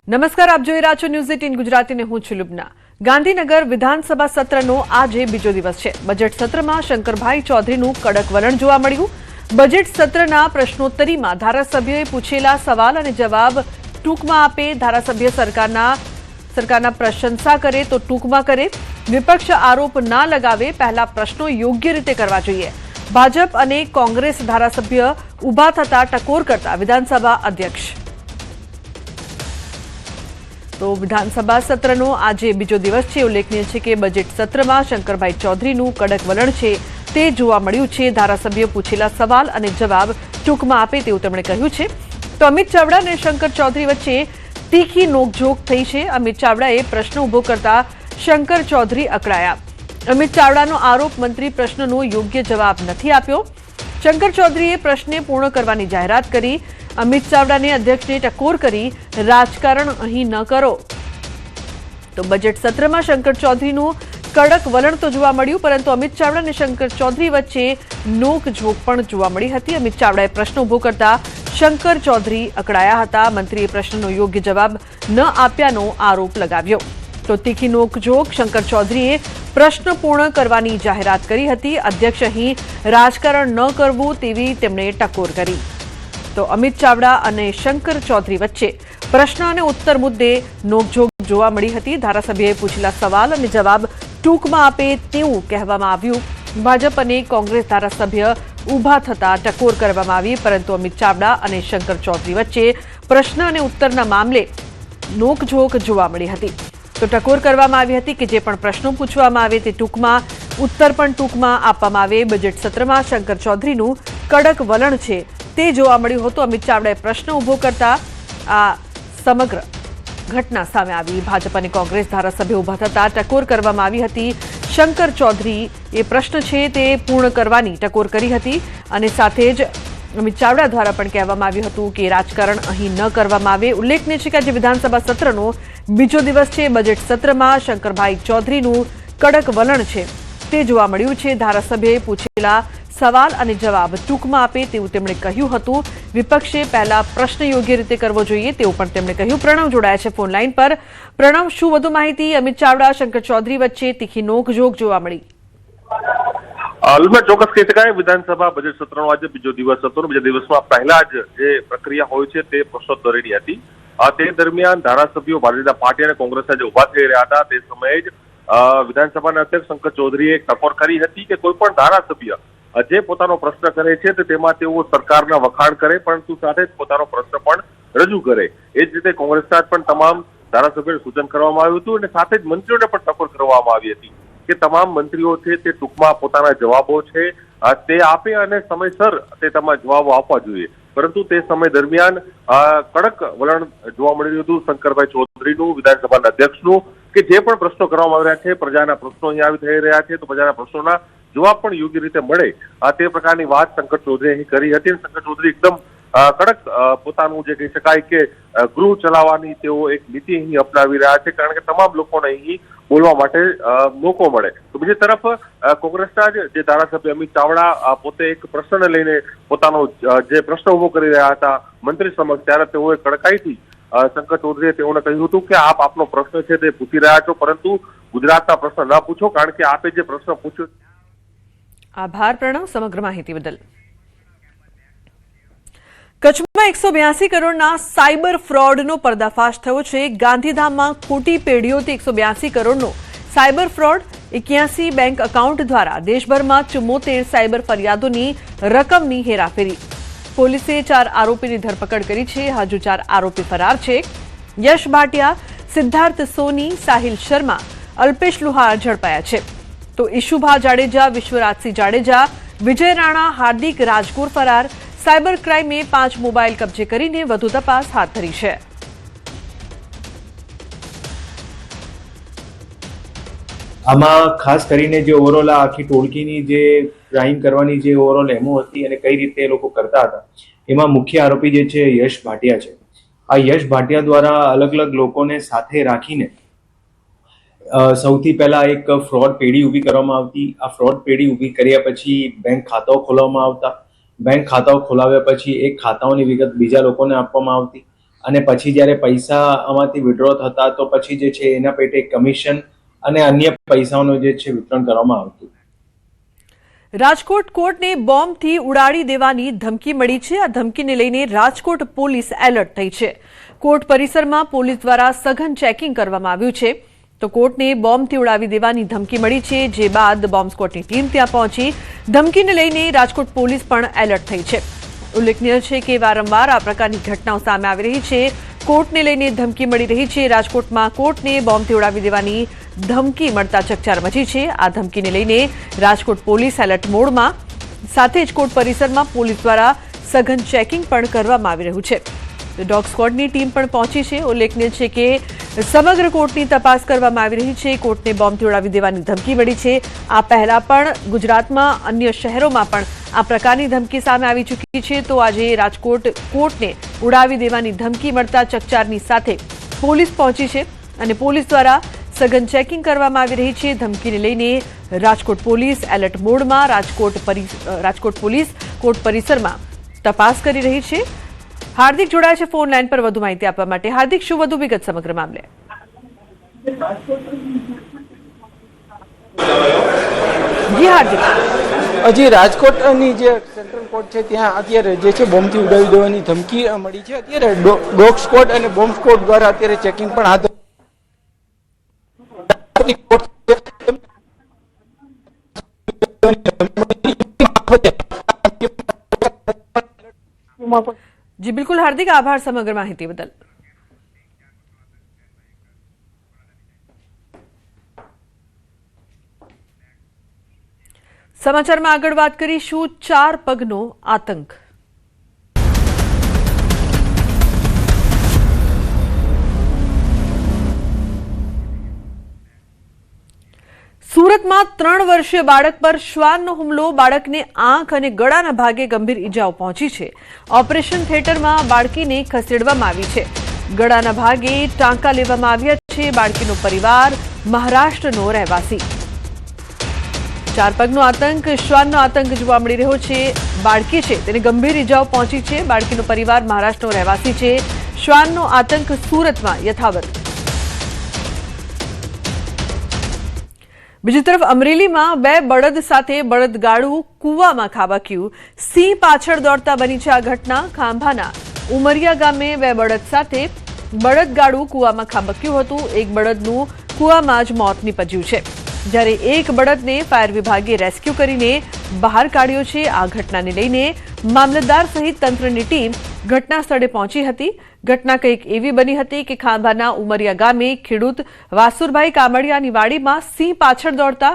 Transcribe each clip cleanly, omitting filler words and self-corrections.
નમસ્કાર, આપ જોઈ રહ્યા છો ન્યૂઝ 18 ગુજરાતી ને હું છું લુબના। ગાંધીનગર વિધાનસભા સત્રનો આજે બીજો દિવસ છે। બજેટ સત્રમાં શંકરભાઈ ચૌધરીનું કડક વલણ જોવા મળ્યું। બજેટ સત્રના પ્રશ્નોત્તરીમાં ધારાસભ્યોએ પૂછેલા સવાલ અને જવાબ ટૂંકમાં આપે। ધારાસભ્ય સરકારના પ્રશંસા કરે તો ટૂંકમાં કરે, વિપક્ષ આરોપ ના લગાવે, પહેલા પ્રશ્નો યોગ્ય રીતે કરવા જોઈએ। ભાજપ અને કોંગ્રેસ ધારાસભ્ય ઊભા થતા ટકોર કરતા વિધાનસભા અધ્યક્ષ। તો વિધાનસભા સત્રનો આજે બીજો દિવસ છે। ઉલ્લેખનીય છે કે બજેટ સત્રમાં શંકરભાઈ ચૌધરીનું કડક વલણ છે તે જોવા મળ્યું છે। ધારાસભ્યો પૂછેલા સવાલ અને જવાબ ટૂંકમાં આપે તેવું તેમણે કહ્યું છે। તો અમિત ચાવડા અને શંકર ચૌધરી વચ્ચે તીખી નોકઝોક થઈ છે। અમિત ચાવડાએ પ્રશ્ન ઊભો કરતા શંકર ચૌધરી અકળાયા। અમિત ચાવડાનો આરોપ મંત્રી પ્રશ્નનો યોગ્ય જવાબ નથી આપ્યો। શંકર ચૌધરીએ પ્રશ્ને પૂર્ણ કરવાની જાહેરાત કરી। અમિત ચાવડાને અધ્યક્ષને ટકોર કરી રાજકારણ અહીં ન કરો। તો બજેટ સત્રમાં શંકર ચૌધરીનું કડક વલણ તો જોવા મળ્યું, પરંતુ અમિત ચાવડા અને શંકર ચૌધરી વચ્ચે નોકઝોક પણ જોવા મળી હતી। અમિત ચાવડાએ પ્રશ્ન ઊભો કરતા શંકર ચૌધરી અકળાયા હતા। મંત્રીએ પ્રશ્નનો યોગ્ય જવાબ ન આપ્યાનો આરોપ લગાવ્યો। તો તીખી નોકઝોક, શંકર ચૌધરીએ પ્રશ્ન પૂર્ણ કરવાની જાહેરાત કરી હતી। અધ્યક્ષ અહીં રાજકારણ ન કરવું તેવી તેમણે ટકોર કરી। તો અમિત ચાવડા અને શંકર ચૌધરી વચ્ચે પ્રશ્ન અને ઉત્તર મુદ્દે નોકઝોક જોવા મળી હતી। ધારાસભ્યએ પૂછેલા સવાલ અને જવાબ ટૂંકમાં આપે તેવું કહેવામાં આવ્યું। ભાજપ અને કોંગ્રેસ ધારાસભ્ય ઊભા થતા ટકોર કરવામાં આવી, પરંતુ અમિત ચાવડા અને શંકર ચૌધરી વચ્ચે પ્રશ્ન અને ઉત્તરના મામલે નોકઝોક જોવા મળી હતી। તો ટકોર કરવામાં આવી હતી કે જે પણ પ્રશ્નો પૂછવામાં આવે તે ટૂંકમાં, ઉત્તર પણ ટૂંકમાં આપવામાં આવે। બજેટ સત્રમાં શંકર ચૌધરીનું કડક વલણ છે તે જોવા મળ્યું હતું। અમિત ચાવડાએ પ્રશ્ન ઊભો કરતા આ સમગ્ર ઘટના સામે આવી। ભાજપ અને કોંગ્રેસ ધારાસભ્યો ઊભા થતા ટકોર કરવામાં આવી હતી। શંકર ચૌધરી એ પ્રશ્ન છે તે પૂર્ણ કરવાની ટકોર કરી હતી અને સાથે જ અમિત ચાવડા દ્વારા પણ કહેવામાં આવ્યું હતું કે રાજકારણ અહીં ન કરવામાં આવે। ઉલ્લેખનીય છે કે આજે વિધાનસભા સત્રનો બીજો દિવસ છે। બજેટ સત્રમાં શંકરભાઈ ચૌધરીનું કડક વલણ છે તે જોવા મળ્યું છે। ધારાસભ્યએ પૂછેલા સવાલ અને જવાબ ટૂંકમાં આપે તેવું તેમણે કહ્યું હતું। વિપક્ષે પહેલા પ્રશ્ન યોગ્ય રીતે કરવો જોઈએ તેવું પણ તેમણે કહ્યું। પ્રણવ જોડાયા છે ફોન લાઈન પર। પ્રણવ, શું વધુ માહિતી? અમિત ચાવડા શંકર ચૌધરી વચ્ચે તીખી નોકઝોક જોવા મળી। ચોક્કસ કહી શકાય વિધાનસભા બજેટ સત્રનો આજે બીજો દિવસ હતો। બીજા દિવસમાં પહેલા જ જે પ્રક્રિયા હોય છે તે પ્રશ્નોત્તરીની હતી। તે દરમિયાન ધારાસભ્યો ભારતીય જનતા પાર્ટી અને કોંગ્રેસના જે ઉભા થઈ રહ્યા હતા તે સમયે જ વિધાનસભાના અધ્યક્ષ શંકર ચૌધરીએ ટકોર કરી હતી કે કોઈ પણ ધારાસભ્ય જે પોતાનો પ્રશ્ન કરે છે તો તેમાં તેઓ સરકારના વખાણ કરે, પરંતુ સાથે જ પોતાનો પ્રશ્ન પણ રજૂ કરે। એ જ રીતે કોંગ્રેસના પણ તમામ ધારાસભ્યોને સૂચન કરવામાં આવ્યું હતું અને સાથે જ મંત્રીઓને પણ ટકોર કરવામાં આવી હતી કે તમામ મંત્રીઓ છે તે ટૂંકમાં પોતાના જવાબો છે તે આપે અને સમયસર તે તમામ જવાબો આપવા જોઈએ। પરંતુ તે સમય દરમિયાન કડક વલણ જોવા મળી રહ્યું હતું શંકરભાઈ ચૌધરીનું, વિધાનસભાના અધ્યક્ષનું, કે જે પણ પ્રશ્નો કરવામાં આવી રહ્યા છે, પ્રજાના પ્રશ્નો અહીં આવી થઈ રહ્યા છે તો પ્રજાના પ્રશ્નોના જવાબ પણ યોગ્ય રીતે મળે તે પ્રકારની વાત શંકર ચૌધરીએ અહીં કરી હતી। શંકર ચૌધરી એકદમ કડક પોતાનું જે કહી શકાય કે ગૃહ ચલાવવાની તેઓ એક નીતિ અહીં અપનાવી રહ્યા છે, કારણ કે તમામ લોકોને અહીં બોલવા માટે મોકો મળે। તો બીજી તરફ કોંગ્રેસના જે ધારાસભ્ય અમિત ચાવડા પોતે એક પ્રશ્નને લઈને પોતાનો જે પ્રશ્ન ઉભો કરી રહ્યા હતા મંત્રી સમક્ષ, ત્યારે તેઓએ કડકાઈથી શંકર ચૌધરીએ તેઓને કહ્યું હતું કે આપ આપનો પ્રશ્ન છે તે પૂછી રહ્યા છો, પરંતુ ગુજરાતના પ્રશ્ન ન પૂછો, કારણ કે આપે જે પ્રશ્ન પૂછ્યો। આભાર પ્રણવ સમગ્ર માહિતી બદલ। કચ્છમાં 182 કરોડના સાયબર ફ્રોડનો પર્દાફાશ થયો છે। ગાંધીધામમાં ખોટી પેઢીઓથી 182 કરોડનો સાયબર ફ્રોડ, 81 બેંક એકાઉન્ટ દ્વારા દેશભરમાં 74 સાયબર ફરિયાદોની રકમની હેરાફેરી। પોલીસે 4 આરોપીની ધરપકડ કરી છે। હજુ 4 આરોપી ફરાર છે। યશ ભાટિયા, સિદ્ધાર્થ સોની, સાહિલ શર્મા, અલ્પેશ લુહાર ઝડપાયા છે। તો ઈશુભા જાડેજા, વિશ્વરાજસિંહ જાડેજા, વિજય રાણા, હાર્દિક રાજગોર ફરાર। સાયબર ક્રાઇમે 5 મોબાઈલ કબજે કરીને વધુ તપાસ હાથ ધરી છે। આમાં ખાસ કરીને જે ઓવરઓલ આખી ટોળકીની જે ક્રાઇમ કરવાની જે ઓવરઓલ એમો હતી અને કઈ રીતે એ લોકો કરતા હતા, એમાં મુખ્ય આરોપી જે છે યશ ભાટિયા છે। આ યશ ભાટિયા દ્વારા અલગ અલગ લોકોને સાથે રાખીને સૌથી પહેલા એક ફ્રોડ પેઢી ઊભી કરવામાં આવતી। આ ફ્રોડ પેઢી ઊભી કર્યા પછી બેંક ખાતાઓ ખોલવામાં આવતા। બેંક ખાતાઓ ખોલાવ્યા પછી એક ખાતાઓની વિગત બીજા લોકોને આપવામાં આવતી અને પછી જ્યારે પૈસા આમાંથી વિડ્રો થતા તો પછી જે છે એના પેટે કમિશન અને અન્ય પૈસાઓનું જે છે વિતરણ કરવામાં આવતું. રાજકોટ કોર્ટને બોમ્બથી ઉડાડી દેવાની ધમકી મળી છે. આ ધમકીને લઈને રાજકોટ પોલીસ એલર્ટ થઈ છે. કોર્ટ પરિસરમાં પોલીસ દ્વારા સઘન ચેકિંગ કરવામાં આવ્યું છે. તો કોર્ટને બોમ્બથી ઉડાવી દેવાની ધમકી મળી છે, જે બાદ બોમ્બ સ્ક્વોડની ટીમ ત્યાં પહોંચી. ધમકીને લઈને રાજકોટ પોલીસ પણ એલર્ટ થઈ છે. ઉલ્લેખનીય છે કે વારંવાર આ પ્રકારની ઘટનાઓ સામે આવી રહી છે. કોર્ટને લઈને ધમકી મળી રહી છે. રાજકોટમાં કોર્ટને બોમ્બથી ઉડાવી દેવાની ધમકી મળતા ચકચાર મચી છે. આ ધમકીને લઈને રાજકોટ પોલીસ એલર્ટ મોડમાં, સાથે જ કોર્ટ પરિસરમાં પોલીસ દ્વારા સઘન ચેકિંગ પણ કરવામાં આવી રહ્યું છે. ડોગ સ્ક્વોડની ટીમ પણ પહોંચી છે. ઉલ્લેખનીય છે કે સમગ્ર કોર્ટની તપાસ કરવામાં આવી રહી છે. કોર્ટને બોમ્બથી ઉડાવી દેવાની ધમકી મળી છે. આ પહેલા પણ ગુજરાતમાં અન્ય શહેરોમાં પણ આ પ્રકારની ધમકી સામે આવી ચૂકી છે. તો આજે રાજકોટ કોર્ટને ઉડાવી દેવાની ધમકી મળતા ચકચારની સાથે પોલીસ પહોંચી છે અને પોલીસ દ્વારા સઘન ચેકિંગ કરવામાં આવી રહી છે. ધમકીને લઈને રાજકોટ પોલીસ એલર્ટ મોડમાં. રાજકોટ પોલીસ કોર્ટ પરિસરમાં તપાસ કરી રહી છે. હાર્દિક જોડાય છે ફોન લાઈન પર વધુ માહિતી આપવા માટે. હાર્દિક, શું વધુ વિગત સમગ્ર મામલે? જી હાર્દિક. હજી રાજકોટની જે સેન્ટ્રલ કોર્ટ છે ત્યાં અત્યારે જે છે બોમ્બથી ઉડાવી દેવાની ધમકી મળી છે. અત્યારે ડોગ સ્ક્વોડ અને બોમ્બ સ્ક્વોડ દ્વારા અત્યારે ચેકિંગ પણ હાથ જી બિલકુલ હાર્દિક, આભાર સમગ્ર માહિતી બદલ. સમાચારમાં આગળ વાત કરીશું 4 પગનો આતંક. સુરતમાં 3 વર્ષીય બાળક પર શ્વાનનો હુમલો. બાળકને આંખ અને ગળાના ભાગે ગંભીર ઈજાઓ પહોંચી છે. ઓપરેશન થિયેટરમાં બાળકીને ખસેડવામાં આવી છે. ગળાના ભાગે ટાંકા લેવામાં આવ્યા છે. બાળકીનો પરિવાર મહારાષ્ટ્રનો રહેવાસી. 4 પગનો આતંક, શ્વાનનો આતંક જોવા મળી રહ્યો છે. બાળકી છે તેને ગંભીર ઈજાઓ પહોંચી છે. બાળકીનો પરિવાર મહારાષ્ટ્રનો રહેવાસી છે. શ્વાનનો આતંક સુરતમાં યથાવત. બીજી તરફ અમરેલીમાં 2 બળદ સાથે બળદગાડું કૂવામાં ખાબક્યું. સિંહ પાછળ દોડતા બની છે આ ઘટના. ખાંભાના ઉમરિયા ગામે 2 બળદ સાથે બળદગાડું કૂવામાં ખાબક્યું હતું. એક બળદનું કૂવામાં જ મોત નીપજ્યું છે, જ્યારે એક બળદને ફાયર વિભાગે રેસ્ક્યુ કરીને બહાર કાઢ્યો છે. આ ઘટનાને લઈને મામલતદાર સહિત તંત્રની ટીમ ઘટના સ્થળે પહોંચી હતી. ઘટના કંઈક એવી બની હતી કે ખાંભાના ઉમરિયા ગામે ખેડૂત વાસુરભાઈ કામડિયાની વાડીમાં સિંહ પાછળ દોડતા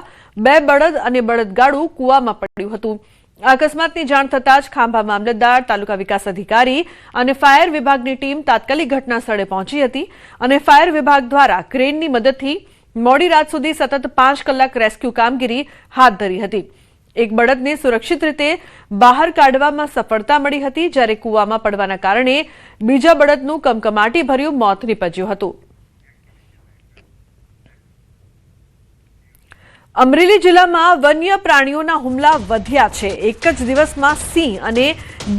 2 બળદ અને બળદગાડું કૂવામાં પડ્યું હતું. અકસ્માતની જાણ થતાં જ ખાંભા મામલતદાર, તાલુકા વિકાસ અધિકારી અને ફાયર વિભાગની ટીમ તાત્કાલિક ઘટના સ્થળે પહોંચી હતી અને ફાયર વિભાગ દ્વારા ક્રેનની મદદથી મોડી રાત સુધી સતત 5 કલાક રેસ્ક્યુ કામગીરી હાથ ધરી હતી. એક બળદને સુરક્ષિત રીતે બહાર કાઢવામાં સફળતા મળી હતી, જ્યારે કૂવામાં પડવાના કારણે બીજા બળદનું કમકમાટીભર્યું મોત નીપજ્યું હતું. અમરેલી જિલ્લામાં વન્ય પ્રાણીઓના હુમલા વધ્યા છે. એક જ દિવસમાં સિંહ અને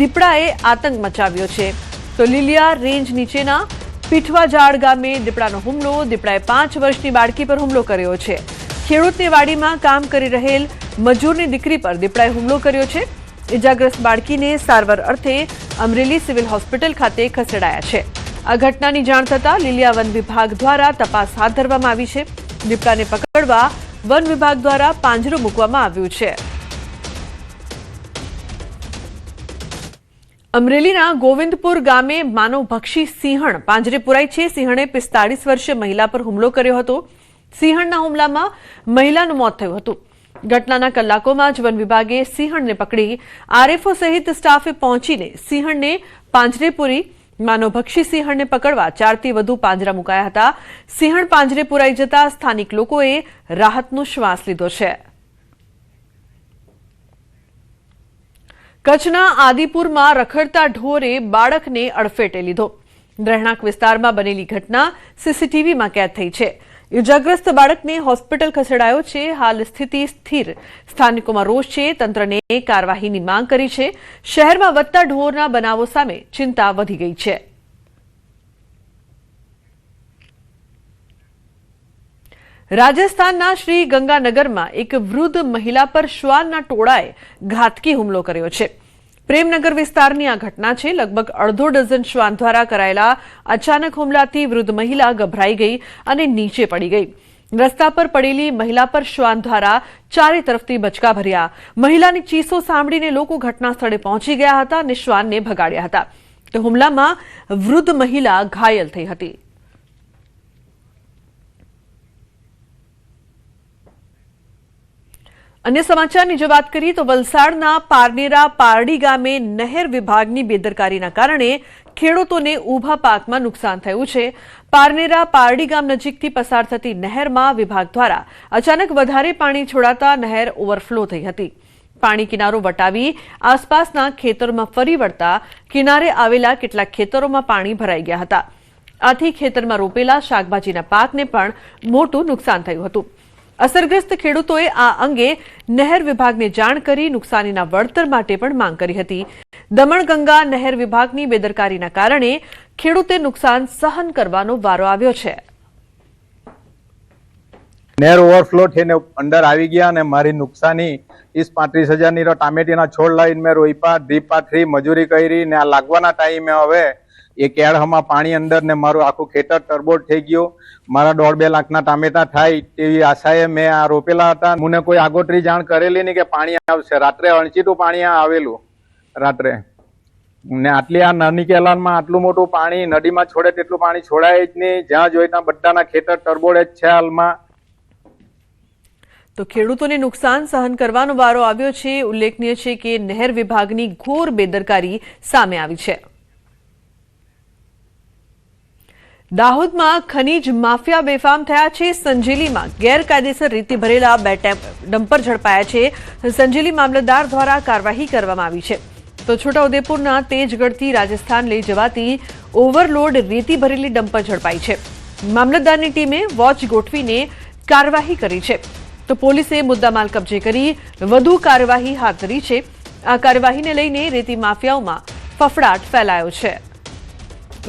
દીપડાએ આતંક મચાવ્યો છે. તો લીલિયા રેન્જ નીચેના પીઠવાજાડ ગામે દીપડાનો હુમલો. દીપડાએ 5 વર્ષની બાળકી પર હુમલો કર્યો છે. ખેડૂતની વાડીમાં કામ કરી રહેલ મજૂરની દીકરી પર દીપડાએ હુમલો કર્યો છે. ઇજાગ્રસ્ત બાળકીને સારવાર અર્થે અમરેલી સિવિલ હોસ્પિટલ ખાતે ખસેડાયા છે. આ ઘટનાની જાણ થતાં લીલિયા વન વિભાગ દ્વારા તપાસ હાથ ધરવામાં આવી છે. દીપડાને પકડવા વન વિભાગ દ્વારા પાંજરું મૂકવામાં આવ્યું છે. અમરેલીના ગોવિંદપુર ગામે માનવભક્ષી સિંહણ પાંજરે પુરાઈ છે. સિંહણે 45 વર્ષીય મહિલા પર હુમલો કર્યો હતો. સિંહણના હુમલામાં મહિલાનું મોત થયું હતું. ઘટનાના કલાકોમાં જ વન વિભાગે સિંહણને પકડી આરએફઓ સહિત સ્ટાફે પહોંચીને સિંહણને પાંજરે પૂરી. માનવભક્ષી સિંહણને પકડવા 4થી વધુ પાંજરા મુકાયા હતા. સિંહણ પાંજરે પુરાઈ જતા સ્થાનિક લોકોએ રાહતનો શ્વાસ લીધો છે. કચ્છના આદિપુરમાં રખડતા ઢોરે બાળકને અડફેટે લીધો. રહેણાંક વિસ્તારમાં બનેલી ઘટના સીસીટીવીમાં કેદ થઈ છે. ઇજાગ્રસ્ત બાળકને હોસ્પિટલ ખસેડાયો છે. હાલ સ્થિતિ સ્થિર. સ્થાનિકોમાં રોષ છે. તંત્રને કાર્યવાહીની માંગ કરી છે. શહેરમાં વધતા ઢોરના બનાવો સામે ચિંતા વધી ગઈ છે. રાજસ્થાનના શ્રી ગંગાનગરમાં એક વૃદ્ધ મહિલા પર શ્વાનના ટોળાએ ઘાતકી હુમલો કર્યો છે. પ્રેમનગર વિસ્તારની આ ઘટના છે. લગભગ અડધો ડઝન શ્વાન દ્વારા કરાયેલા અચાનક હુમલાથી વૃદ્ધ મહિલા ગભરાઈ ગઈ અને નીચે પડી ગઈ. રસ્તા પર પડેલી મહિલા પર શ્વાન દ્વારા ચારે તરફથી બચકા ભર્યા. મહિલાની ચીસો સાંભળીને લોકો ઘટના સ્થળે પહોંચી ગયા હતા અને શ્વાનને ભગાડ્યા હતા. તો હુમલામાં વૃદ્ધ મહિલા ઘાયલ થઈ હતી. અન્ય સમાચારની જો વાત કરીએ તો વલસાડના પારનેરા પારડી ગામે નહેર વિભાગની બેદરકારીના કારણે ખેડૂતોને ઊભા પાકમાં નુકસાન થયું છે. પારનેરા પારડી ગામ નજીકથી પસાર થતી નહેરમાં વિભાગ દ્વારા અચાનક વધારે પાણી છોડાતા નહેર ઓવરફ્લો થઈ હતી. પાણી કિનારો વટાવી આસપાસના ખેતરોમાં ફરી વળતા કિનારે આવેલા કેટલાક ખેતરોમાં પાણી ભરાઈ ગયા હતા. આથી ખેતરમાં રોપેલા શાકભાજીના પાકને પણ મોટું નુકસાન થયું હતું. અસરગ્રસ્ત ખેડૂતોએ આ અંગે નહેર વિભાગને જાણ કરી નુકસાનીના વળતર માટે પણ માંગ કરી હતી. દમણગંગા નહેર વિભાગની બેદરકારીના કારણે ખેડૂતે નુકસાન સહન કરવાનો વારો આવ્યો છે. નહેર ઓવરફ્લો થઈને અંદર આવી ગયા અને મારી નુકસાની 30-35 હજારની ટામેટીના છોડ લાવીને મેં રોઈપા ડ્રીપ પાથરી મજૂરી કરી ને આ લાગવાના ટાઈમે હવે એ કેળમાં પાણી અંદર ને મારું આખું ખેતર ટરબોળ થઈ ગયું. મારા 1.5-2 લાખના ટામેટા થાય તેવી આશાએ મેં આ રોપેલા હતા. મને કોઈ આગોતરી જાણ કરેલી નહીં કે પાણી આવશે. રાત્રે 80 પાણી આવેલું રાત્રે ને આટલી આ નાની કેલાનમાં આટલું મોટું પાણી નદીમાં છોડે તેટલું પાણી છોડાય જ નહીં. જ્યાં જોઈ ત્યાં બધાના ખેતર ટરબોળ જ છે હાલમાં. તો ખેડૂતોને નુકસાન સહન કરવાનો વારો આવ્યો છે. ઉલ્લેખનીય છે કે નહેર વિભાગની ઘોર બેદરકારી સામે આવી છે. દાહોદમાં ખનીજ માફિયા બેફામ થયા છે. સંજેલીમાં ગેરકાયદેસર રીતે ભરેલા 2 ડમ્પર ઝડપાયા છે. સંજેલી મામલતદાર દ્વારા કાર્યવાહી કરવામાં આવી છે. તો છોટાઉદેપુરના તેજગઢથી રાજસ્થાન લઈ જવાતી ઓવરલોડ રેતી ભરેલી ડમ્પર ઝડપાઈ છે. મામલતદારની ટીમે વોચ ગોઠવીને કાર્યવાહી કરી છે. તો પોલીસે મુદ્દામાલ કબજે કરી વધુ કાર્યવાહી હાથ ધરી છે. આ કાર્યવાહીને લઈને રેતી માફિયાઓમાં ફફડાટ ફેલાયો છે.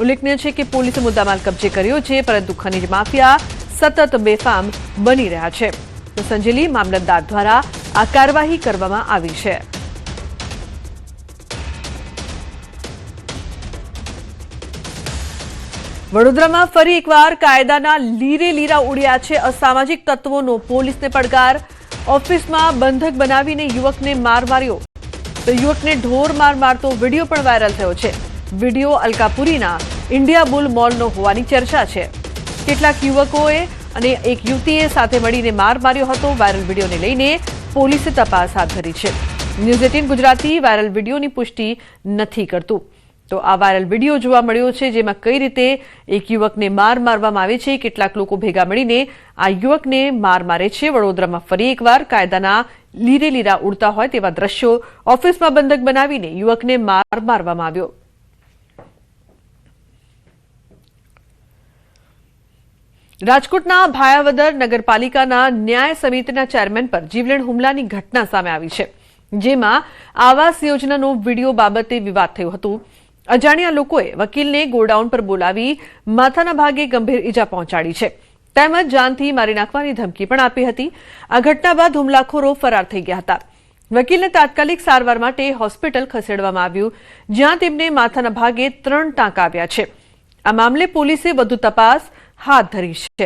ઉલ્લેખનીય છે કે પોલીસે મુદ્દામાલ કબજે કર્યો છે, પરંતુ ખનીજ માફિયા સતત બેફામ બની રહ્યા છે. તો સંજેલી મામલતદાર દ્વારા આ કાર્યવાહી કરવામાં આવી છે. વડોદરામાં ફરી એકવાર કાયદાના લીરે લીરા ઉડ્યા છે. અસામાજિક તત્વોનો પોલીસને પડકાર. ઓફિસમાં બંધક બનાવીને યુવકને માર માર્યો. તો યુવકને ઢોર માર મારતો વિડીયો પણ વાયરલ થયો છે. વિડીયો અલકાપુરીના ઇન્ડિયા બુલ મોલનો હોવાની ચર્ચા છે. કેટલાક યુવકોએ અને એક યુવતીએ સાથે મળીને માર માર્યો હતો. વાયરલ વિડીયોને લઈને પોલીસે તપાસ હાથ ધરી છે. ન્યૂઝ 18 ગુજરાતી વાયરલ વિડીયોની પુષ્ટિ નથી કરતું. તો આ વાયરલ વિડીયો જોવા મળ્યો છે, જેમાં કઈ રીતે એક યુવકને માર મારવામાં આવે છે. કેટલાક લોકો ભેગા મળીને આ યુવકને માર મારે છે. વડોદરામાં ફરી એકવાર કાયદાના લીરે લીરા ઉડતા હોય તેવા દ્રશ્યો. ઓફિસમાં બંધક બનાવીને યુવકને માર મારવામાં આવ્યો. રાજકોટના ભાયાવદર નગરપાલિકાના ન્યાય સમિતિના ચેરમેન પર જીવલેણ હુમલાની ઘટના સામે આવી છે, જેમાં આવાસ યોજનાનો વિડીયો બાબતે વિવાદ થયો હતો. અજાણ્યા લોકોએ વકીલને ગોડાઉન પર બોલાવી માથાના ભાગે ગંભીર ઈજા પહોંચાડી છે, તેમજ જાનથી મારી નાખવાની ધમકી પણ આપી હતી. આ ઘટના બાદ હુમલાખોરો ફરાર થઈ ગયા હતા. વકીલને તાત્કાલિક સારવાર માટે હોસ્પિટલ ખસેડવામાં આવ્યું, જ્યાં તેમને માથાના ભાગે 3 ટાંકા આવ્યા છે. આ મામલે પોલીસે વધુ તપાસ હાથ ધરી છે.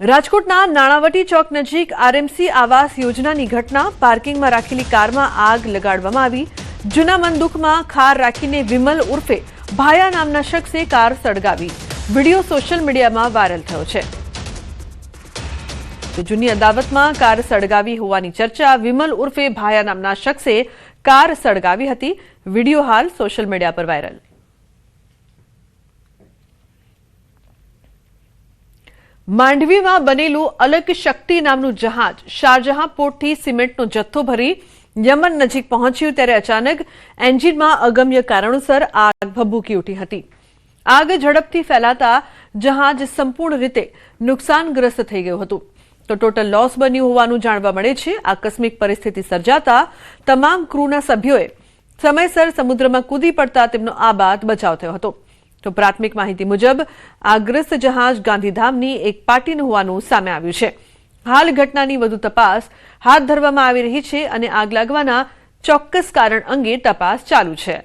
રાજકોટના નાણાવટી ચોક નજીક આરએમસી આવાસ યોજનાની ઘટના. પાર્કિંગમાં રાખેલી કારમાં આગ લગાડવામાં આવી. જૂના બંદૂકમાં ખાર રાખીને વિમલ ઉર્ફે ભાયા નામના શખ્સે કાર સળગાવી. વિડીયો સોશિયલ મીડિયામાં વાયરલ થયો છે. જૂની અદાવતમાં કાર સળગાવી હોવાની ચર્ચા. વિમલ ઉર્ફે ભાયા નામના શખ્સે કાર સળગાવી હતી. વિડીયો હાલ સોશિયલ મીડિયા પર વાયરલ. માંડવીમાં બનેલું અલગ શક્તિ નામનું જહાજ શારજહાં પોર્ટથી સિમેન્ટનો જથ્થો ભરી યમન નજીક પહોંચ્યું, ત્યારે અચાનક એન્જિનમાં અગમ્ય કારણોસર આગ ભભૂકી ઉઠી હતી. આગ ઝડપથી ફેલાતા જહાજ સંપૂર્ણ રીતે નુકસાનગ્રસ્ત થઈ ગયું હતું. તો ટોટલ લોસ બન્યું હોવાનું જાણવા મળે છે. આકસ્મિક પરિસ્થિતિ સર્જાતા તમામ ક્રૂના સભ્યોએ સમયસર સમુદ્રમાં કૂદી પડતા તેમનો આબાદ બચાવ થયો હતો. તો પ્રાથમિક માહિતી મુજબ આગગ્રસ્ત જહાજ ગાંધીધામની એક પાર્ટીનું હોવાનું સામે આવ્યું છે. હાલ ઘટનાની વધુ તપાસ હાથ ધરવામાં આવી રહી છે અને આગ લાગવાના ચોક્કસ કારણ અંગે તપાસ ચાલુ છે.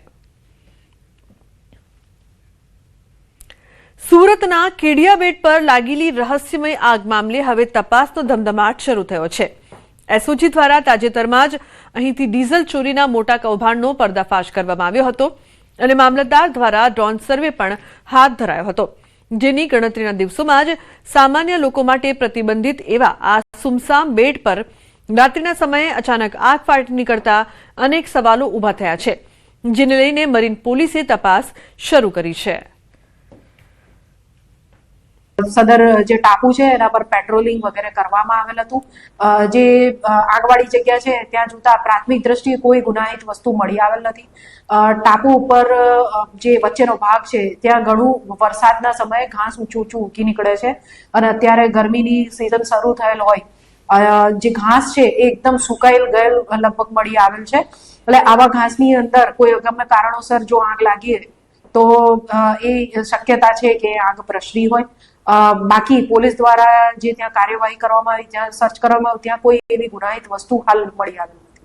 સુરતના કેડિયાબેટ પર લાગેલી રહસ્યમય આગ મામલે હવે તપાસનો ધમધમાટ શરૂ થયો છે. એસઓજી દ્વારા તાજેતરમાં જ અહીંથી ડીઝલ ચોરીના મોટા કૌભાંડનો પર્દાફાશ કરવામાં આવ્યો હતો અને મામલતદાર દ્વારા ડ્રોન સર્વે પણ હાથ ધરાયો હતો, જેની ગણતરીના દિવસોમાં જ સામાન્ય લોકો માટે પ્રતિબંધિત એવા આ સુમસામ બેટ પર રાત્રિના સમયે અચાનક આગ ફાટી નીકળતા અનેક સવાલો ઉભા થયા છે, જેને લઈને મરીન પોલીસે તપાસ શરૂ કરી છે. સદર જે ટાપુ છે એના પર પેટ્રોલિંગ વગેરે કરવામાં આવેલ હતું. જે આગવાળી જગ્યા છે ત્યાં જોતા પ્રાથમિક દ્રષ્ટિએ કોઈ ગુનાહિત વસ્તુ મળી આવેલ નથી. ટાપુ ઉપર જે વચ્ચેનો ભાગ છે ત્યાં ઘણું વરસાદના સમયે ઘાસ ઊંચું ઉગી નીકળે છે અને અત્યારે ગરમીની સિઝન શરૂ થયેલ હોય જે ઘાસ છે એ એકદમ સુકાઈ ગયેલ લગભગ મળી આવેલ છે. એટલે આવા ઘાસની અંદર કોઈ અગમ્ય કારણોસર જો આગ લાગી તો એ શક્યતા છે કે આગ પ્રસરી હોય. બાકી પોલીસ દ્વારા જે ત્યાં કાર્યવાહી કરવામાં આવી, જ્યાં સર્ચ કરવામાં આવી, ત્યાં કોઈ એવી ગુનાહિત વસ્તુ હાલ મળી આવી નથી.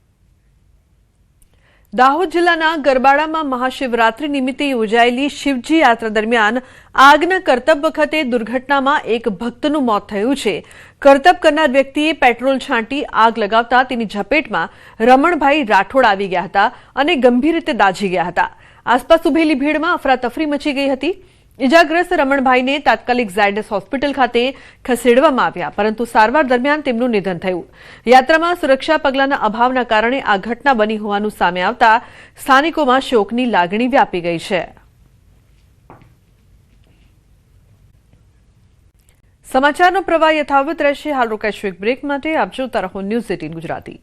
દાહોદ જિલ્લાના ગરબાડામાં મહાશિવરાત્રી નિમિત્તે યોજાયેલી શિવજી યાત્રા દરમિયાન આગના કરતબ વખતે દુર્ઘટનામાં એક ભક્તનું મોત થયું છે. કરતબ કરનાર વ્યક્તિએ પેટ્રોલ છાંટી આગ લગાવતા તેની ઝપેટમાં રમણભાઈ રાઠોડ આવી ગયા હતા અને ગંભીર રીતે દાઝી ગયા હતા. આસપાસ ઉભેલી ભીડમાં અફરાતફરી મચી ગઈ હતી. ઇજાગ્રસ્ત રમણભાઈને તાત્કાલિક ઝાયડસ હોસ્પિટલ ખાતે ખસેડવામાં આવ્યા, પરંતુ સારવાર દરમિયાન તેમનું નિધન થયું. યાત્રામાં સુરક્ષા પગલાંના અભાવના કારણે આ ઘટના બની હોવાનું સામે આવતા સ્થાનિકોમાં શોકની લાગણી વ્યાપી ગઈ છે. સમાચારનો પ્રવાહ યથાવત રહેશે. હાલ રોકાઈશું એક બ્રેક માટે. આપ જોતા રહો ન્યૂઝ 18 ગુજરાતી.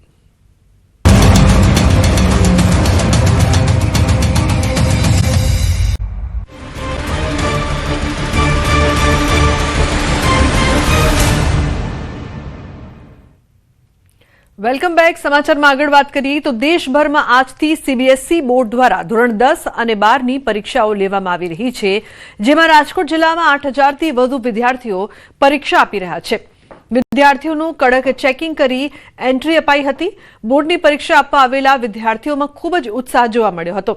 Welcome back. સમાચારમાં આગળ વાત કરીએ તો દેશભરમાં આજથી સીબીએસઈ બોર્ડ દ્વારા ધોરણ 10 અને 12ની પરીક્ષાઓ લેવામાં આવી રહી છે, જેમાં રાજકોટ જિલ્લામાં 8,000થી વધુ વિદ્યાર્થીઓ પરીક્ષા આપી રહ્યા છે. વિદ્યાર્થીઓનું કડક ચેકિંગ કરી એન્ટ્રી અપાઈ હતી. બોર્ડની પરીક્ષા આપવા આવેલા વિદ્યાર્થીઓમાં ખૂબ જ ઉત્સાહ જોવા મળ્યો હતો.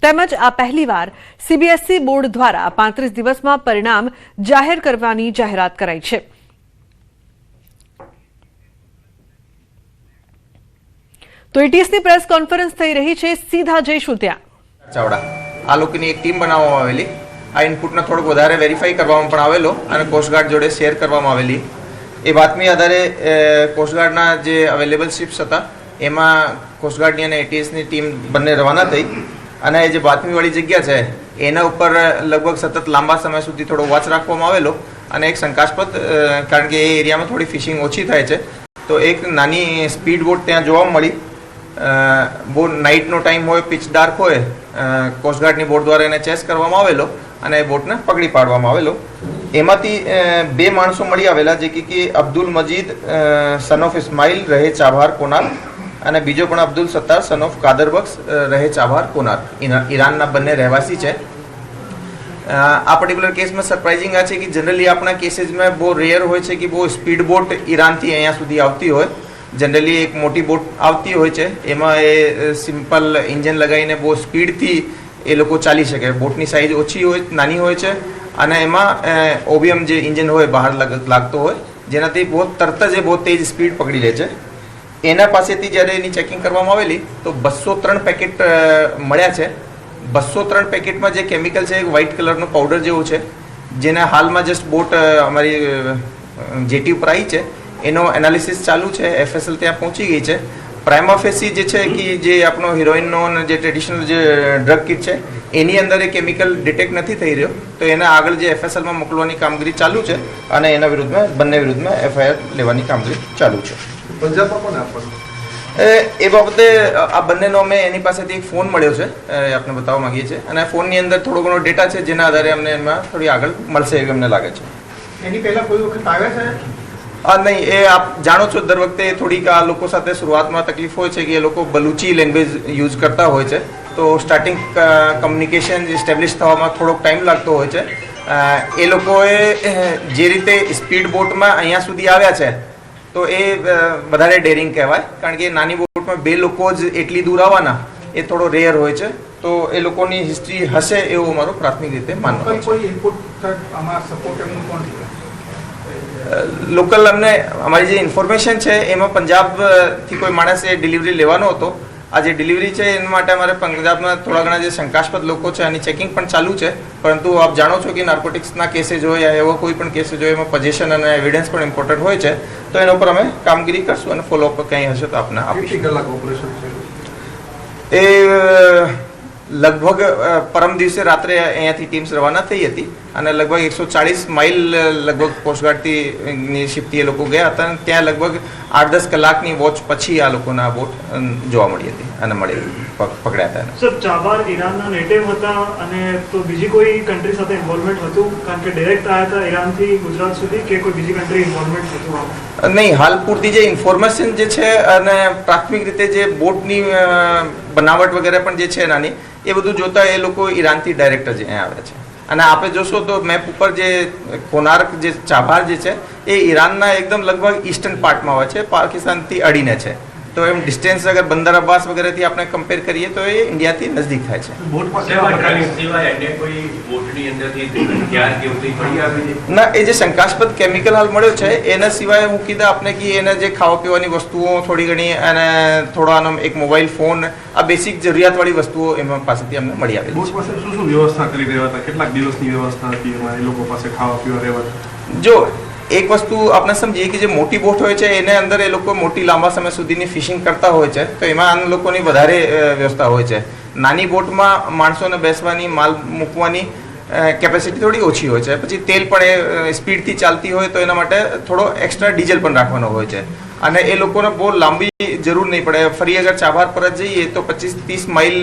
તેમજ આ પહેલીવાર સીબીએસઈ બોર્ડ દ્વારા 35 દિવસમાં પરિણામ જાહેર કરવાની જાહેરાત કરાઈ છે. તો એટીએસની પ્રેસ કોન્ફરન્સ થઈ રહી છે. સીધા જઈશું ત્યાં. ચાવડા આ લોકોની એક ટીમ બનાવવામાં આવેલી. આ ઇનપુટને થોડુંક વધારે વેરીફાઈ કરવામાં પણ આવેલો અને કોસ્ટગાર્ડ જોડે શેર કરવામાં આવેલી. એ બાતમી આધારે કોસ્ટગાર્ડના જે અવેલેબલ શિપ્સ હતા એમાં કોસ્ટગાર્ડની અને એટીએસની ટીમ બંને રવાના થઈ અને જે બાતમીવાળી જગ્યા છે એના ઉપર લગભગ સતત લાંબા સમય સુધી થોડો વોચ રાખવામાં આવેલો અને એક શંકાસ્પદ, કારણ કે એ એરિયામાં થોડી ફિશિંગ ઓછી થાય છે, તો એક નાની સ્પીડ બોટ ત્યાં જોવા મળી. બહુ નાઇટનો ટાઈમ હોય, પિચ ડાર્ક હોય, કોસ્ટગાર્ડની બોટ દ્વારા એને ચેસ કરવામાં આવેલો અને એ બોટને પકડી પાડવામાં આવેલો. એમાંથી 2 માણસો મળી આવેલા, જે કે અબ્દુલ મજીદ સન ઓફ ઇસ્માઇલ રહે ચાભાર કોનાર અને બીજો પણ અબ્દુલ સત્તાર સન ઓફ કાદરબક્ષ રહે ચાભાર કોનાર, ઈરાનના બંને રહેવાસી છે. આ પર્ટિક્યુલર કેસમાં સરપ્રાઇઝિંગ આ છે કે જનરલી આપણા કેસીસમાં બહુ રેર હોય છે કે બહુ સ્પીડ બોટ ઈરાનથી અહીંયા સુધી આવતી હોય. જનરલી એક મોટી બોટ આવતી હોય છે, એમાં એ સિમ્પલ ઇન્જિન લગાવીને બહુ સ્પીડથી એ લોકો ચાલી શકે. બોટની સાઇઝ ઓછી હોય, નાની હોય છે અને એમાં ઓબીએમ જે ઇન્જિન હોય બહાર લાગતો હોય, જેનાથી બહુ તરત જ એ બહુ તેજ સ્પીડ પકડી લે છે. એના પાસેથી જ્યારે એની ચેકિંગ કરવામાં આવેલી તો 203 પેકેટ મળ્યા છે. 203 પેકેટમાં જે કેમિકલ છે એક વ્હાઇટ કલરનો પાવડર જેવું છે, જેને હાલમાં જસ્ટ બોટ અમારી જેટી ઉપર આવી છે, એનો એનાલિસિસ ચાલુ છે. એફએસએલ ત્યાં પહોંચી ગઈ છે. પ્રાઇમા ફેસી જે છે કે જે આપણો હિરોઈનનો અને જે ટ્રેડિશનલ જે ડ્રગ કિટ છે એની અંદર એ કેમિકલ ડિટેક્ટ નથી થઈ રહ્યો, તો એને આગળ જે એફએસએલમાં મોકલવાની કામગીરી ચાલુ છે અને એના વિરુદ્ધમાં બંને વિરુદ્ધમાં એફઆઈઆર લેવાની કામગીરી ચાલુ છે. એ બાબતે આ બંનેનો અમે એની પાસેથી એક ફોન મળ્યો છે, આપને બતાવવા માંગીએ છીએ અને ફોનની અંદર થોડો ઘણો ડેટા છે, જેના આધારે અમને એમાં થોડી આગળ મળશે એવું અમને લાગે છે. એની પહેલા કોઈ વખત આવ્યા છે? નહીં, એ આપ જાણો છો દર વખતે થોડીક આ લોકો સાથે શરૂઆતમાં તકલીફ હોય છે કે એ લોકો બલુચી લેંગ્વેજ યુઝ કરતા હોય છે, તો સ્ટાર્ટિંગ કમ્યુનિકેશન એસ્ટેબ્લિશ થવામાં થોડોક ટાઈમ લાગતો હોય છે. એ લોકોએ જે રીતે સ્પીડ બોટમાં અહીંયા સુધી આવ્યા છે તો એ વધારે ડેરિંગ કહેવાય, કારણ કે નાની બોટમાં 2 લોકો જ એટલી દૂર આવવાના એ થોડો રેર હોય છે. તો એ લોકોની હિસ્ટ્રી હશે એવું અમારું પ્રાથમિક રીતે માનવું છે. કોઈ ઇનપુટ આમાં સપોર્ટ એમનું કોણ છે? લોકલ અમને અમારી જે ઇન્ફોર્મેશન છે એમાં પંજાબથી કોઈ માણસે ડિલિવરી લેવાનો હતો. આ જે ડિલિવરી છે એના માટે અમારે પંજાબના થોડા ઘણા જે શંકાસ્પદ લોકો છે એની ચેકિંગ પણ ચાલુ છે. પરંતુ આપ જાણો છો કે નાર્કોટિક્સના કેसेस હોય યા એવા કોઈ પણ કેसेस હોય એમાં પોઝિશન અને એવિડન્સ પણ ઇમ્પોર્ટન્ટ હોય છે. તો એના ઉપર અમે કામગીરી કરશું અને ફોલોઅપ કંઈ હશે તો આપને આપીશું. કલાક ઓપરેશન છે એ લગભગ પરમ દિવસે રાત્રે અહીંયાથી ટીમ્સ રવાના થઈ હતી અને લગભગ 140 માઇલ લગભગ કોસ્ટગાર્ડથી શિપથી એ લોકો ગયા હતા અને ત્યાં લગભગ 8-10 કલાકની વોચ પછી આ લોકોના બોટ જોવા મળી હતી અને પકડ્યા હતા. સર, ચાબાર ઈરાનના નેટિવ હતા અને તો બીજી કોઈ કન્ટ્રી સાથે ઇન્વોલ્વમેન્ટ હતું? કારણ કે ડાયરેક્ટ આવ્યા હતા ઈરાનથી ગુજરાત સુધી કે કોઈ બીજી કન્ટ્રી ઇન્વોલ્વમેન્ટ હતું? નહીં, હાલ પૂરતી જે ઇન્ફોર્મેશન જે છે અને પ્રાથમિક રીતે જે બોટની બનાવટ વગેરે પણ જે છે નાની એ બધું જોતા એ લોકો ઈરાનથી ડાયરેક્ટ જ અહીંયા આવે છે. અને આપણે જોશો તો મેપ ઉપર જે કોનાર્ક જે ચાબાર જે છે એ ઈરાનના એકદમ લગભગ ઈસ્ટર્ન પાર્ટમાં હોય છે, પાકિસ્તાનથી અડીને છે. તો એમ ડિસ્ટન્સ અગર બંદર અબ્બાસ વગેરેથી આપણે કમ્પેર કરીએ તો એ ઇન્ડિયાથી નજદીક થાય છે. ના, એ જે શંકાસ્પદ કેમિકલ હાલ મળ્યો છે એના સિવાય હું કીધા આપને કે એના જે ખાવા પીવાની વસ્તુઓ થોડી ઘણી અને થોડો આનો એક મોબાઈલ ફોન, આ બેસિક જરૂરિયાતવાળી વસ્તુઓ એમાં પાસેથી અમને મળી આવેલી છે. શું વ્યવસ્થા કરી રહ્યા હતા? કેટલાક દિવસની વ્યવસ્થા હતી એમાં એ લોકો પાસે ખાવા પીવા રહેવા? જો એક વસ્તુ આપણે સમજીએ કે જે મોટી બોટ હોય છે એને અંદર એ લોકો મોટી લાંબા સમય સુધીની ફિશિંગ કરતા હોય છે તો એમાં આ લોકોની વધારે વ્યવસ્થા હોય છે. નાની બોટમાં માણસોને બેસવાની, માલ મૂકવાની કેપેસિટી થોડી ઓછી હોય છે. પછી તેલ પણ એ સ્પીડથી ચાલતી હોય તો એના માટે થોડો એક્સ્ટ્રા ડીઝલ પણ રાખવાનો હોય છે અને એ લોકોને બહુ લાંબી જરૂર નહીં પડે. ફરી અગર ચાબાર પર જ જઈએ તો 25-30 માઇલ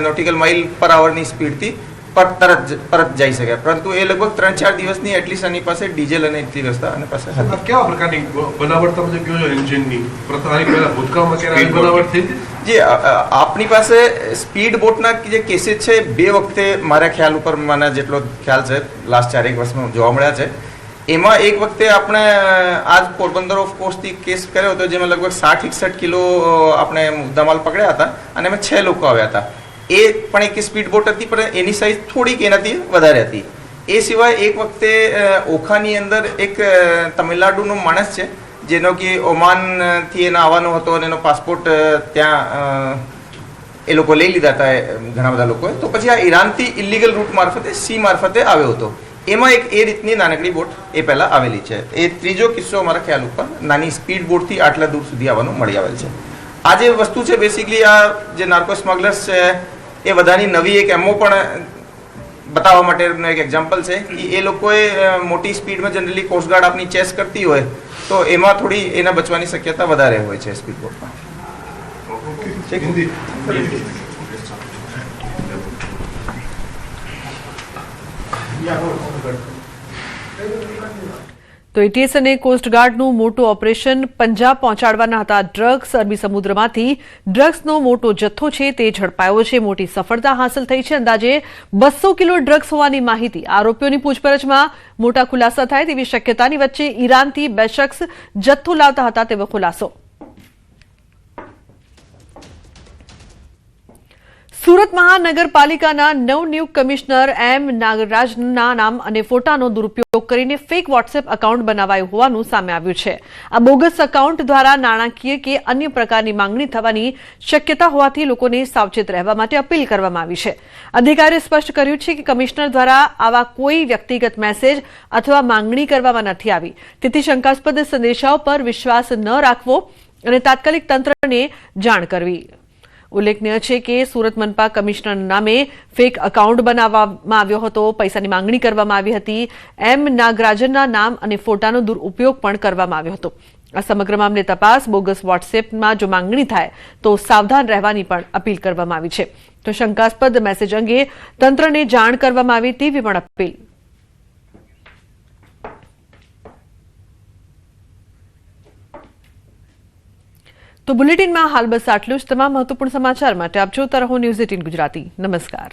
નોટિકલ માઇલ પર આવરની સ્પીડથી પરત જઈ શકે. પરંતુ એ લગભગ 3-4 દિવસની એટલીસ્ટ આની પાસે ડીઝલ અને એટલી વ્યવસ્થા આની પાસે હતી. કેવા પ્રકારની બનાવટ તમે કહો છો એન્જિનની? ભૂતકાળમાં ક્યારે બનાવટ થઈ હતી? જી, આપણી પાસે સ્પીડ બોટના જે કેસીસ છે 2 વખતે મારા ખ્યાલ ઉપર, મને જેટલો ખ્યાલ છે લાસ્ટ 4-1 વર્ષમાં જોવા મળ્યા છે. એમાં એક વખતે આપણે આજ પોરબંદર ઓફ કોસ્ટથી કેસ કર્યો હતો જેમાં લગભગ 60-61 કિલો આપણે મુદ્દામાલ પકડ્યા હતા અને એમાં 6 લોકો આવ્યા હતા. એ પણ એક સ્પીડ બોટ હતી પણ એની સાઇઝ થોડીક એનાથી વધારે હતી. એ સિવાય એક વખતે ઓખાની અંદર એક તમિલનાડુનો માણસ છે જેનો કે ઓમાનથી એને આવવાનો હતો અને એનો પાસપોર્ટ ત્યાં એ લોકો લઈ લીધા હતા ઘણા બધા લોકોએ. તો પછી આ ઈરાનથી ઇલીગલ રૂટ મારફતે સી મારફતે આવ્યો હતો. એમાં એક એ રીતની નાનકડી બોટ એ પહેલાં આવેલી છે. એ ત્રીજો કિસ્સો અમારા ખ્યાલ ઉપર નાની સ્પીડ બોટથી આટલા દૂર સુધી આવવાનું મળી આવેલ છે. આ જે વસ્તુ છે બેસિકલી આ જે નાર્કો સ્મગલર્સ છે એ બધાની નવી એક એમઓ પણ બતાવવા માટેનો એક એક્ઝામ્પલ છે કે એ લોકોએ મોટી સ્પીડમાં જનરલી કોસ્ટગાર્ડ આપની ચેસ કરતી હોય તો એમાં થોડી એના બચવાની શક્યતા વધારે હોય છે સ્પીડ બોટમાં. તો એટીએસ અને કોસ્ટગાર્ડનું મોટું ઓપરેશન પંજાબ પહોંચાડવાના હતા ડ્રગ્સ. અરબી સમુદ્રમાંથી ડ્રગ્સનો મોટો જથ્થો છે તે ઝડપાયો છે. મોટી સફળતા હાંસલ થઈ છે. અંદાજે 200 કિલો ડ્રગ્સ હોવાની માહિતી. આરોપીઓની પૂછપરછમાં મોટા ખુલાસા થાય તેવી શક્યતાની વચ્ચે ઈરાનથી 2 શખ્સ જથ્થો લાવતા હતા તેવો ખુલાસો. સુરત મહાનગરપાલિકાના નવનિયુક્ત કમિશનર એમ નાગરાજના નામ અને ફોટાનો દુરુપયોગ કરીને ફેક વોટ્સએપ એકાઉન્ટ બનાવાયું હોવાનું સામે આવ્યું છે. આ બોગસ એકાઉન્ટ દ્વારા નાણાકીય કે અન્ય પ્રકારની માંગણી થવાની શક્યતા હોવાથી લોકોને સાવચેત રહેવા માટે અપીલ કરવામાં આવી છે. અધિકારીએ સ્પષ્ટ કર્યું છે કે કમિશનર દ્વારા આવા કોઈ વ્યક્તિગત મેસેજ અથવા માંગણી કરવામાં નથી આવી. તેથી શંકાસ્પદ સંદેશાઓ પર વિશ્વાસ ન રાખવો અને તાત્કાલિક તંત્રને જાણ કરવી. ઉલ્લેખનીય છે કે સુરત મનપા કમિશનરના નામે ફેક એકાઉન્ટ બનાવવામાં આવ્યો હતો. પૈસાની માંગણી કરવામાં આવી હતી. એમ નાગરાજનના નામ અને ફોટાનો દુરુપયોગ પણ કરવામાં આવ્યો હતો. આ સમગ્ર મામલે તપાસ. બોગસ વોટ્સએપમાં જો માંગણી થાય તો સાવધાન રહેવાની પણ અપીલ કરવામાં આવી છે. તો શંકાસ્પદ મેસેજ અંગે તંત્રને જાણ કરવામાં આવી તેવી પણ અપીલ. તો તો બુલેટિનમાં હાલ બસ આટલું જ. તમામ મહત્વપૂર્ણ સમાચાર માટે આપ જોતા રહો ન્યૂઝ 18 ગુજરાતી. નમસ્કાર.